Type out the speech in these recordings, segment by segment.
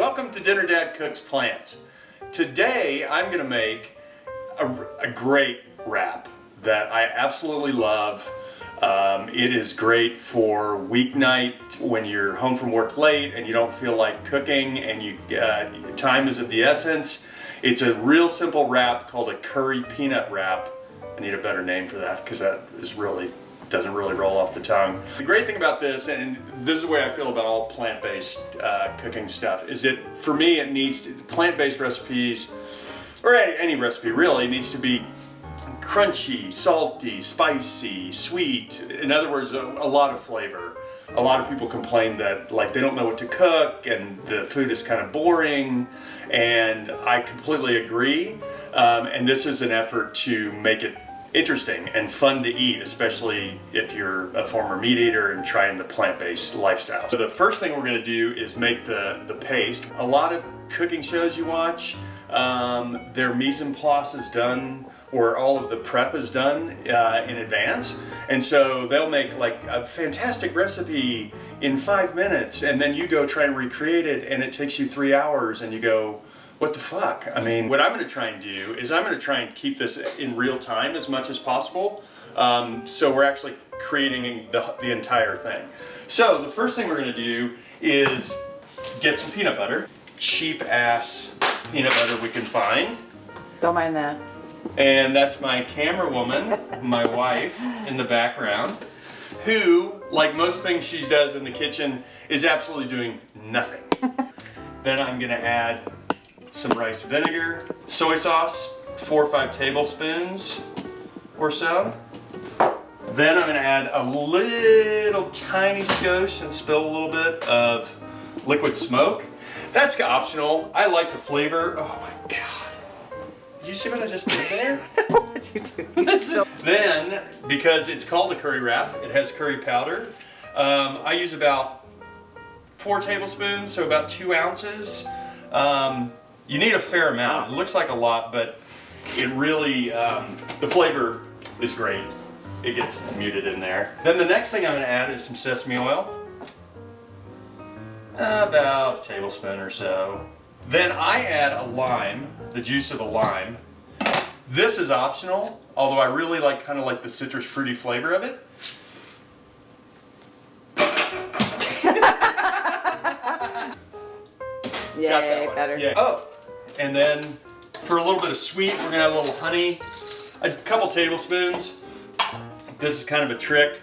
Welcome to Dinner Dad Cooks Plants. Today I'm going to make a great wrap that I absolutely love. It is great for weeknight when you're home from work late and you don't feel like cooking and time is of the essence. It's a real simple wrap called a curry peanut wrap. I need a better name for that because that doesn't really roll off the tongue. The great thing about this, and this is the way I feel about all plant-based cooking stuff, is that for me plant-based recipes, or any recipe really, needs to be crunchy, salty, spicy, sweet. In other words, a lot of flavor. A lot of people complain that they don't know what to cook and the food is kind of boring, and I completely agree. And this is an effort to make it interesting and fun to eat, especially if you're a former meat eater and trying the plant-based lifestyle. So the first thing we're going to do is make the paste. A lot of cooking shows you watch, their mise en place is done, or all of the prep is done in advance, and so they'll make a fantastic recipe in 5 minutes, and then you go try and recreate it and it takes you 3 hours and you go, what the fuck? I mean, what I'm going to try and do is I'm going to try and keep this in real time as much as possible. So we're actually creating the entire thing. So the first thing we're going to do is get some peanut butter. Cheap ass peanut butter we can find. Don't mind that. And that's my camera woman, my wife, in the background, who, like most things she does in the kitchen, is absolutely doing nothing. Then I'm going to add some rice vinegar, soy sauce, 4 or 5 tablespoons or so. Then I'm going to add a little tiny skosh and spill a little bit of liquid smoke. That's optional. I like the flavor. Oh my god. Did you see what I just did there? What'd you do? Then, because it's called a curry wrap, it has curry powder. I use about 4 tablespoons, so about 2 ounces. You need a fair amount. It looks like a lot, but it really, the flavor is great. It gets muted in there. Then the next thing I'm going to add is some sesame oil. About a tablespoon or so. Then I add a lime, the juice of a lime. This is optional, although I really kind of like the citrus fruity flavor of it. Yay, better. Yeah. Oh, and then for a little bit of sweet, we're gonna add a little honey, a couple tablespoons. This is kind of a trick.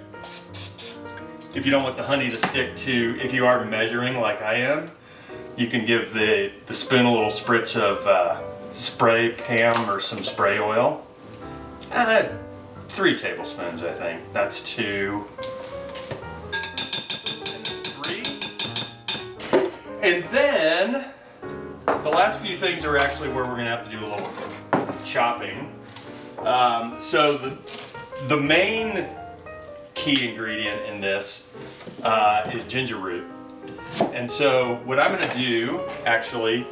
If you don't want the honey to stick to, if you are measuring like I am, you can give the spoon a little spritz of spray Pam or some spray oil. 3 tablespoons, I think. That's 2. And 3. And then the last few things are actually where we're going to have to do a little chopping. So the main key ingredient in this is ginger root. And so what I'm going to do actually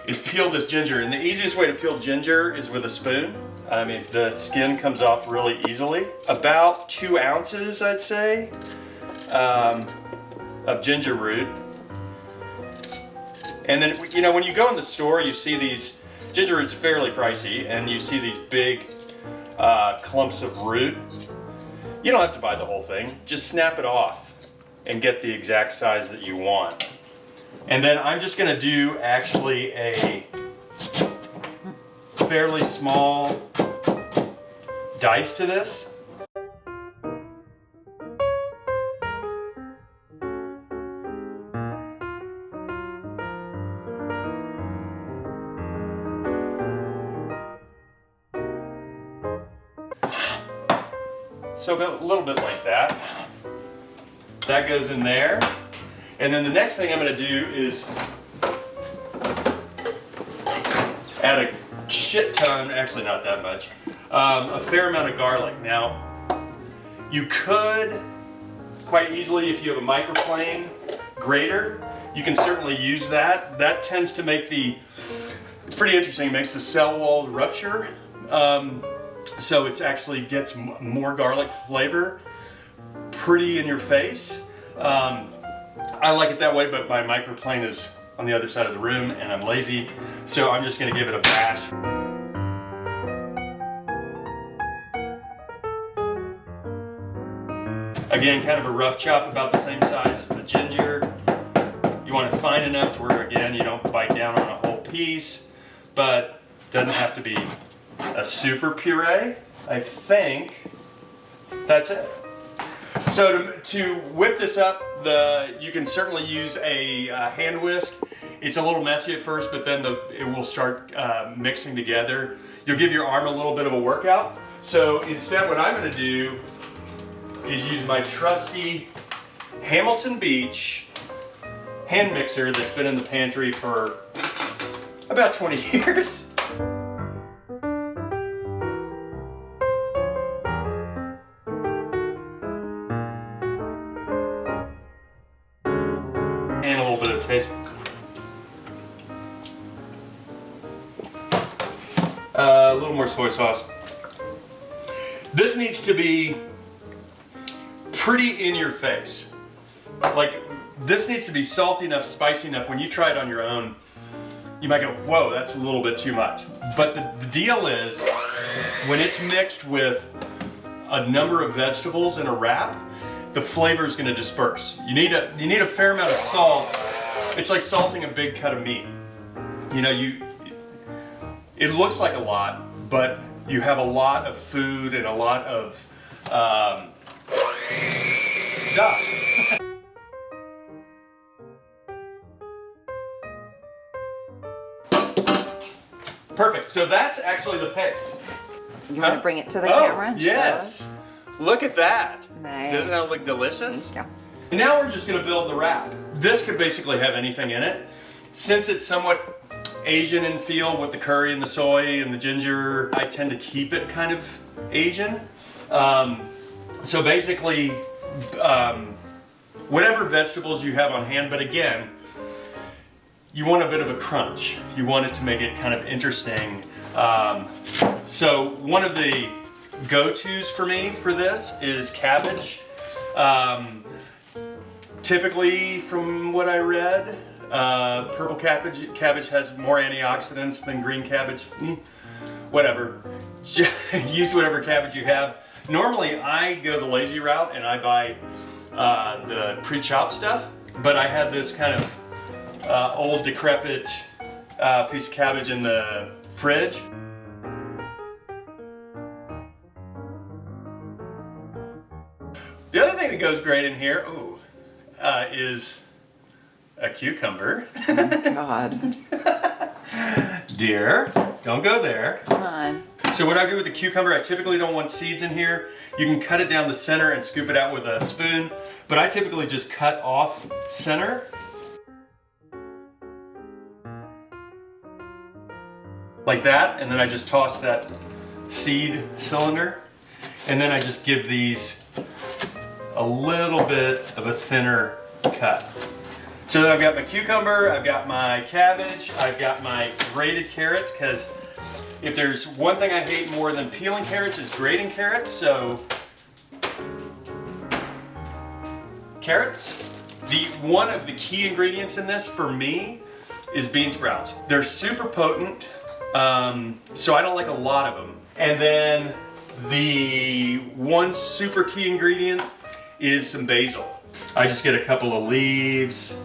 is peel this ginger. And the easiest way to peel ginger is with a spoon. I mean, the skin comes off really easily. About 2 ounces, I'd say, of ginger root. And then, when you go in the store, you see these, ginger root's fairly pricey, and you see these big clumps of root. You don't have to buy the whole thing. Just snap it off and get the exact size that you want. And then I'm just going to do actually a fairly small dice to this. So a little bit like that. That goes in there. And then the next thing I'm going to do is add a shit ton, actually not that much, a fair amount of garlic. Now, you could quite easily, if you have a microplane grater, you can certainly use that. That tends to make it's pretty interesting, it makes the cell walls rupture. So it actually gets more garlic flavor, pretty in your face. I like it that way, but my microplane is on the other side of the room and I'm lazy, so I'm just gonna give it a bash. Again, kind of a rough chop, about the same size as the ginger. You want it fine enough to where, again, you don't bite down on a whole piece, but doesn't have to be a super puree. I think that's it. So to whip this up, you can certainly use a hand whisk. It's a little messy at first, but then it will start mixing together. You'll give your arm a little bit of a workout. So instead, what I'm gonna do is use my trusty Hamilton Beach hand mixer that's been in the pantry for about 20 years. And a little bit of taste. A little more soy sauce. This needs to be pretty in your face. Like, this needs to be salty enough, spicy enough. When you try it on your own, you might go, whoa, that's a little bit too much. But the deal is, when it's mixed with a number of vegetables in a wrap, the flavor is going to disperse. You need a fair amount of salt. It's like salting a big cut of meat. You know, it looks like a lot, but you have a lot of food and a lot of stuff. Perfect. So that's actually the paste. You want to bring it to the camera? Yes. Look at that. Nice. Doesn't that look delicious? Thank you. Now we're just going to build the wrap. This could basically have anything in it. Since it's somewhat Asian in feel with the curry and the soy and the ginger, I tend to keep it kind of Asian. So basically, whatever vegetables you have on hand, but again, you want a bit of a crunch. You want it to make it kind of interesting. So one of the go-tos for me for this is cabbage. Typically, from what I read, purple cabbage has more antioxidants than green cabbage. Whatever. Use whatever cabbage you have. Normally, I go the lazy route and I buy the pre-chopped stuff, but I had this kind of old decrepit piece of cabbage in the fridge. The other thing that goes great in here is a cucumber. God. Dear, don't go there. Come on. So what I do with the cucumber, I typically don't want seeds in here. You can cut it down the center and scoop it out with a spoon, but I typically just cut off center. Like that, and then I just toss that seed cylinder, and then I just give these a little bit of a thinner cut. So then I've got my cucumber, I've got my cabbage, I've got my grated carrots, because if there's one thing I hate more than peeling carrots is grating carrots, so carrots. One of the key ingredients in this for me is bean sprouts. They're super potent. So I don't like a lot of them. And then the one super key ingredient is some basil. I just get a couple of leaves,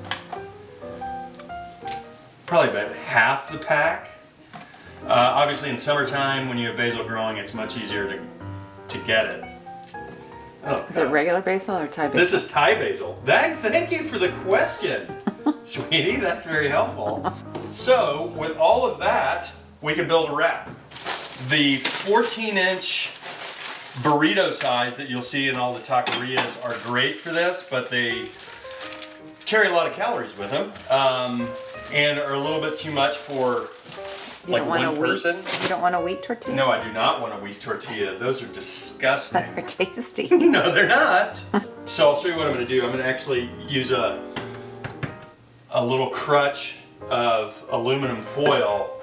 probably about half the pack. Obviously in summertime when you have basil growing, it's much easier to get it. Oh, is it regular basil or Thai basil? This is Thai basil. Thank you for the question, sweetie, that's very helpful. So with all of that, we can build a wrap. The 14-inch burrito size that you'll see in all the taquerias are great for this, but they carry a lot of calories with them and are a little bit too much for like one person. You don't want a wheat tortilla? No, I do not want a wheat tortilla. Those are disgusting. They're tasty. No, they're not. So I'll show you what I'm going to do. I'm going to actually use a little crutch of aluminum foil.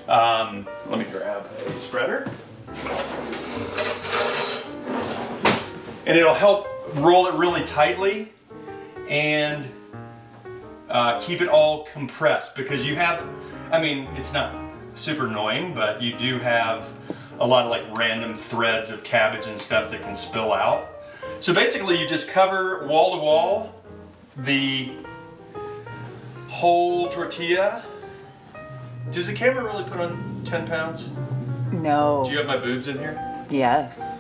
Let me grab a spreader. And it'll help roll it really tightly and keep it all compressed because you have, I mean, it's not super annoying, but you do have a lot of like random threads of cabbage and stuff that can spill out. So basically you just cover wall to wall the whole tortilla. Does the camera really put on 10 pounds? No. Do you have my boobs in here? Yes.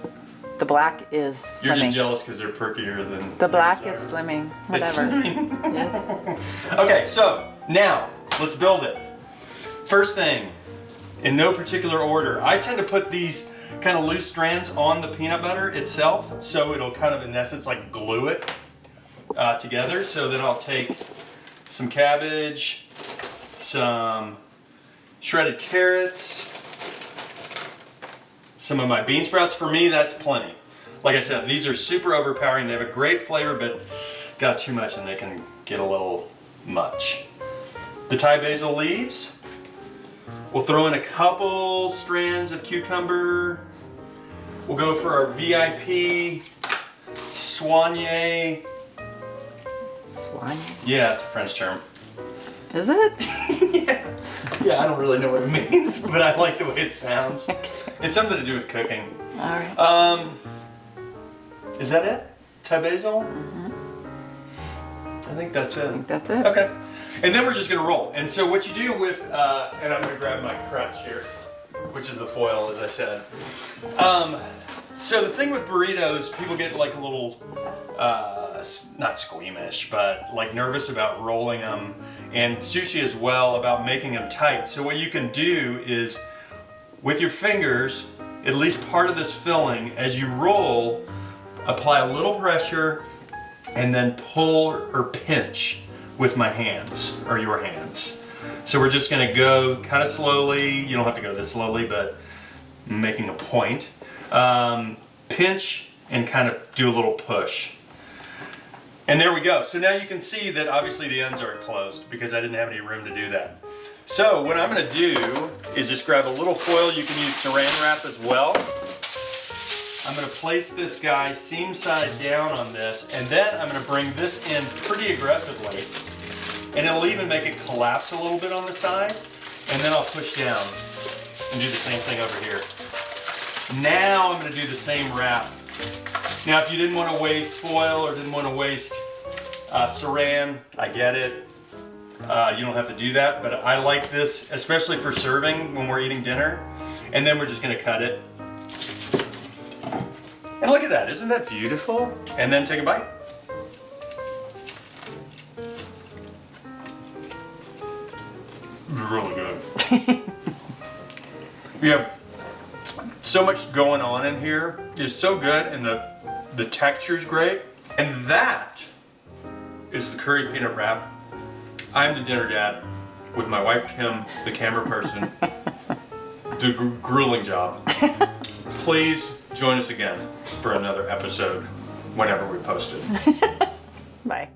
The black is slimming. You're just jealous because they're perkier than The black yours is are. slimming. It's Whatever. slimming. Yes. Okay, so now let's build it. First thing, in no particular order, I tend to put these kind of loose strands on the peanut butter itself, so it'll kind of, in essence, like glue it together. So then I'll take some cabbage, some shredded carrots, some of my bean sprouts. For me, that's plenty. Like I said, these are super overpowering. They have a great flavor, but got too much and they can get a little much. The Thai basil leaves. We'll throw in a couple strands of cucumber. We'll go for our VIP soigné. Swan. Yeah, it's a French term. Is it? Yeah, I don't really know what it means, but I like the way it sounds. It's something to do with cooking. All right. Is that it? Thai basil? I think that's it. I think that's it. Okay. And then we're just gonna roll. And so what you do with, and I'm gonna grab my crutch here, which is the foil, as I said. So the thing with burritos, people get like a little, not squeamish, but like nervous about rolling them, and sushi as well, about making them tight. So what you can do is, with your fingers, at least part of this filling, as you roll, apply a little pressure, and then pull or pinch with my hands, or your hands. So we're just gonna go kind of slowly. You don't have to go this slowly, but making a point. Pinch and kind of do a little push. And there we go. So now you can see that obviously the ends aren't closed because I didn't have any room to do that. So what I'm gonna do is just grab a little foil. You can use saran wrap as well. I'm gonna place this guy seam side down on this, and then I'm gonna bring this in pretty aggressively. And it'll even make it collapse a little bit on the side. And then I'll push down and do the same thing over here. Now I'm gonna do the same wrap. Now if you didn't wanna waste foil or didn't wanna waste saran, I get it. You don't have to do that, but I like this, especially for serving when we're eating dinner. And then we're just gonna cut it. And look at that, isn't that beautiful? And then take a bite. Really good. We have so much going on in here. It's so good, and the texture's great. And that is the curry peanut wrap. I'm the dinner dad with my wife Kim, the camera person. The grueling job. Please join us again for another episode whenever we post it. Bye.